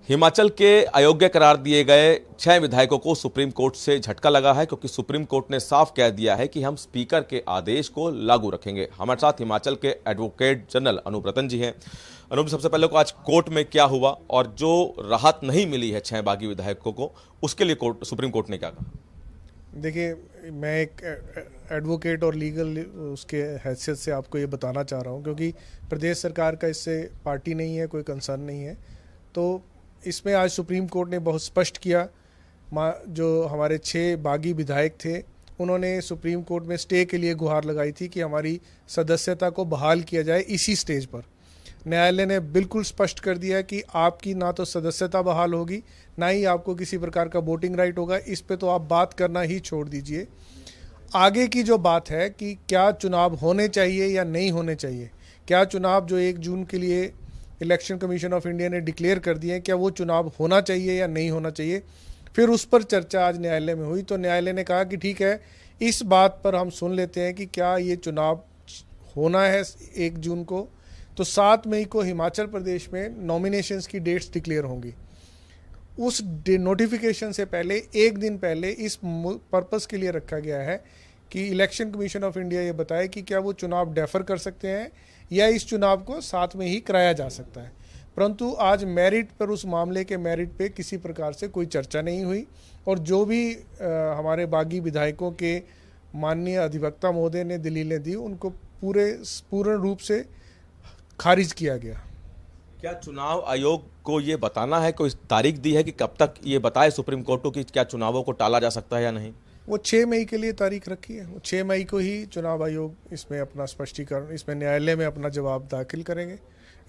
हिमाचल के अयोग्य करार दिए गए 6 विधायकों को सुप्रीम कोर्ट से झटका लगा है, क्योंकि सुप्रीम कोर्ट ने साफ कह दिया है कि हम स्पीकर के आदेश को लागू रखेंगे। हमारे साथ हिमाचल के एडवोकेट जनरल अनूप रतन जी हैं। अनूप जी, सबसे पहले को आज कोर्ट में क्या हुआ और जो राहत नहीं मिली है 6 बागी विधायकों को, उसके लिए सुप्रीम कोर्ट ने क्या कहा? देखिए, मैं एक एडवोकेट और लीगल उसके हैसियत से आपको ये बताना चाह रहा हूँ, क्योंकि प्रदेश सरकार का इससे पार्टी नहीं है, कोई कंसर्न नहीं है। तो इसमें आज सुप्रीम कोर्ट ने बहुत स्पष्ट किया। जो हमारे 6 बागी विधायक थे, उन्होंने सुप्रीम कोर्ट में स्टे के लिए गुहार लगाई थी कि हमारी सदस्यता को बहाल किया जाए इसी स्टेज पर। न्यायालय ने बिल्कुल स्पष्ट कर दिया कि आपकी ना तो सदस्यता बहाल होगी, ना ही आपको किसी प्रकार का वोटिंग राइट होगा। इस पे तो आप बात करना ही छोड़ दीजिए। आगे की जो बात है कि क्या चुनाव होने चाहिए या नहीं होने चाहिए, क्या चुनाव जो 1 जून के लिए इलेक्शन कमीशन ऑफ इंडिया ने डिक्लेयर कर दिए हैं, क्या वो चुनाव होना चाहिए या नहीं होना चाहिए, फिर उस पर चर्चा आज न्यायालय में हुई। तो न्यायालय ने कहा कि ठीक है, इस बात पर हम सुन लेते हैं कि क्या ये चुनाव होना है 1 जून को। तो 7 मई को हिमाचल प्रदेश में नॉमिनेशंस की डेट्स डिक्लेयर होंगी। उस नोटिफिकेशन से पहले 1 दिन पहले इस पर्पस के लिए रखा गया है कि इलेक्शन कमीशन ऑफ इंडिया ये बताए कि क्या वो चुनाव डेफर कर सकते हैं या इस चुनाव को 7 में ही कराया जा सकता है। परंतु आज मेरिट पर, उस मामले के मेरिट पे किसी प्रकार से कोई चर्चा नहीं हुई और जो भी हमारे बागी विधायकों के माननीय अधिवक्ता महोदय ने दलीलें दी, उनको पूर्ण रूप से खारिज किया गया। क्या चुनाव आयोग को ये बताना है, कोई तारीख दी है कि कब तक ये बताए सुप्रीम कोर्ट को कि क्या चुनावों को टाला जा सकता है या नहीं? वो 6 मई के लिए तारीख रखी है। वो 6 मई को ही चुनाव आयोग इसमें अपना स्पष्टीकरण, इसमें न्यायालय में अपना जवाब दाखिल करेंगे,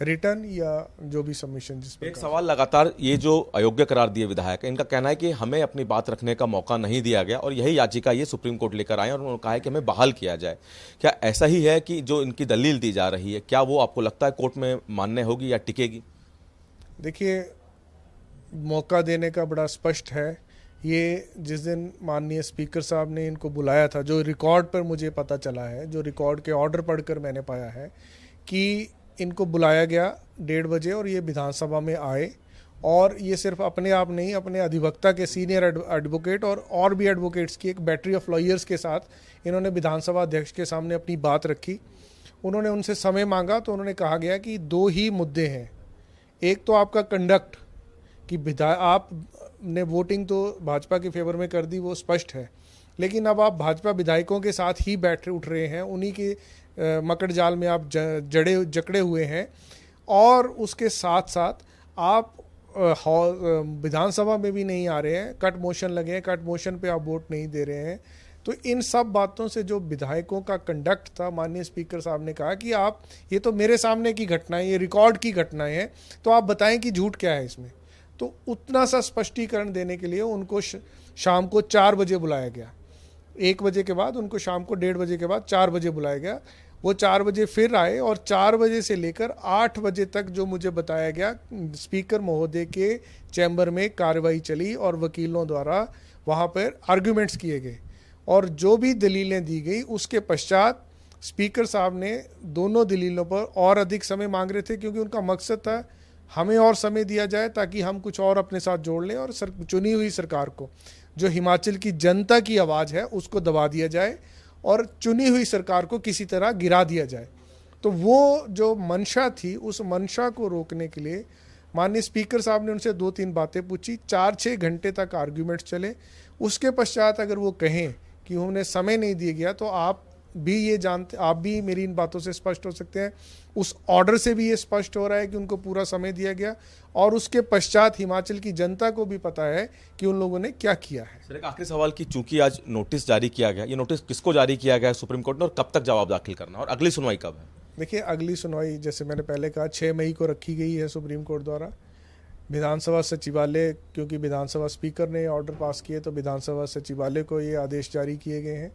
रिटर्न या जो भी सबमिशन। जिसमें एक सवाल लगातार, ये जो अयोग्य करार दिए विधायक, इनका कहना है कि हमें अपनी बात रखने का मौका नहीं दिया गया और यही याचिका ये सुप्रीम कोर्ट लेकर आए और उन्होंने कहा है कि हमें बहाल किया जाए। क्या ऐसा ही है कि जो इनकी दलील दी जा रही है, क्या वो आपको लगता है कोर्ट में मान्य होगी या टिकेगी? देखिए, मौका देने का बड़ा स्पष्ट है। ये जिस दिन माननीय स्पीकर साहब ने इनको बुलाया था, जो रिकॉर्ड पर मुझे पता चला है, जो रिकॉर्ड के ऑर्डर पढ़कर मैंने पाया है कि इनको बुलाया गया 1:30 बजे और ये विधानसभा में आए। और ये सिर्फ अपने आप नहीं, अपने अधिवक्ता के सीनियर एडवोकेट और भी एडवोकेट्स की एक बैटरी ऑफ लॉयर्स के साथ इन्होंने विधानसभा अध्यक्ष के सामने अपनी बात रखी। उन्होंने उनसे समय मांगा तो उन्होंने कहा गया कि 2 ही मुद्दे हैं। एक तो आपका कंडक्ट, कि आपने वोटिंग तो भाजपा के फेवर में कर दी, वो स्पष्ट है, लेकिन अब आप भाजपा विधायकों के साथ ही बैठ उठ रहे हैं, उन्हीं के मकड़ जाल में आप जकड़े हुए हैं। और उसके साथ साथ आप विधानसभा में भी नहीं आ रहे हैं, कट मोशन लगे हैं, कट मोशन पे आप वोट नहीं दे रहे हैं। तो इन सब बातों से जो विधायकों का कंडक्ट था, माननीय स्पीकर साहब ने कहा कि आप, ये तो मेरे सामने की घटनाएं, ये रिकॉर्ड की घटनाएं हैं, तो आप बताएं कि झूठ क्या है इसमें। तो उतना सा स्पष्टीकरण देने के लिए उनको शाम को 4 बजे बुलाया गया। 1 बजे के बाद उनको शाम को 1:30 बजे के बाद 4 बजे बुलाया गया। वो 4 बजे फिर आए और 4 बजे से लेकर 8 बजे तक, जो मुझे बताया गया, स्पीकर महोदय के चैम्बर में कार्रवाई चली और वकीलों द्वारा वहाँ पर आर्ग्यूमेंट्स किए गए और जो भी दलीलें दी गई, उसके पश्चात स्पीकर साहब ने दोनों दलीलों पर और अधिक समय मांग रहे थे, क्योंकि उनका मकसद था हमें और समय दिया जाए ताकि हम कुछ और अपने साथ जोड़ लें और चुनी हुई सरकार को, जो हिमाचल की जनता की आवाज़ है, उसको दबा दिया जाए और चुनी हुई सरकार को किसी तरह गिरा दिया जाए। तो वो जो मंशा थी, उस मंशा को रोकने के लिए माननीय स्पीकर साहब ने उनसे 2-3 बातें पूछी। 4-6 घंटे तक आर्ग्यूमेंट्स चले। उसके पश्चात अगर वो कहें कि उन्हें समय नहीं दिया गया, तो आप भी मेरी इन बातों से स्पष्ट हो सकते हैं। उस ऑर्डर से भी ये स्पष्ट हो रहा है कि उनको पूरा समय दिया गया और उसके पश्चात हिमाचल की जनता को भी पता है कि उन लोगों ने क्या किया है। सर, एक आखिरी सवाल कि चूंकि आज नोटिस जारी किया गया, ये नोटिस किसको जारी किया गया है सुप्रीम कोर्ट ने और कब तक जवाब दाखिल करना और अगली सुनवाई कब है? देखिए, अगली सुनवाई जैसे मैंने पहले कहा 6 मई को रखी गई है सुप्रीम कोर्ट द्वारा। विधानसभा सचिवालय, क्योंकि विधानसभा स्पीकर ने ऑर्डर पास किए, तो विधानसभा सचिवालय को ये आदेश जारी किए गए हैं।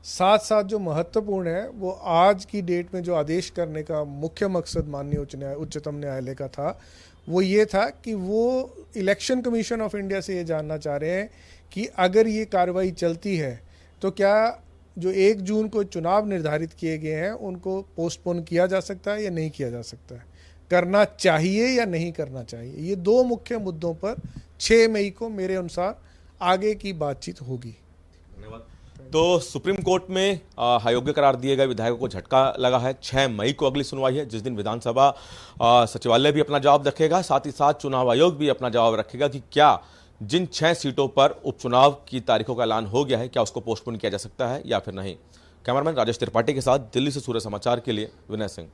साथ साथ जो महत्वपूर्ण है, वो आज की डेट में जो आदेश करने का मुख्य मकसद माननीय उच्चतम न्यायालय का था, वो ये था कि वो इलेक्शन कमीशन ऑफ इंडिया से ये जानना चाह रहे हैं कि अगर ये कार्रवाई चलती है तो क्या जो 1 जून को चुनाव निर्धारित किए गए हैं उनको पोस्टपोन किया जा सकता है या नहीं किया जा सकता है। करना चाहिए या नहीं करना चाहिए। ये दो मुख्य मुद्दों पर 6 मई को मेरे अनुसार आगे की बातचीत होगी। तो सुप्रीम कोर्ट में अयोग्य करार दिए गए विधायकों को झटका लगा है। 6 मई को अगली सुनवाई है, जिस दिन विधानसभा सचिवालय भी अपना जवाब रखेगा, साथ ही साथ चुनाव आयोग भी अपना जवाब रखेगा कि क्या जिन 6 सीटों पर उपचुनाव की तारीखों का ऐलान हो गया है, क्या उसको पोस्टपोन किया जा सकता है या फिर नहीं। कैमरामैन राजेश त्रिपाठी के साथ दिल्ली से सूर्य समाचार के लिए विनय सिंह।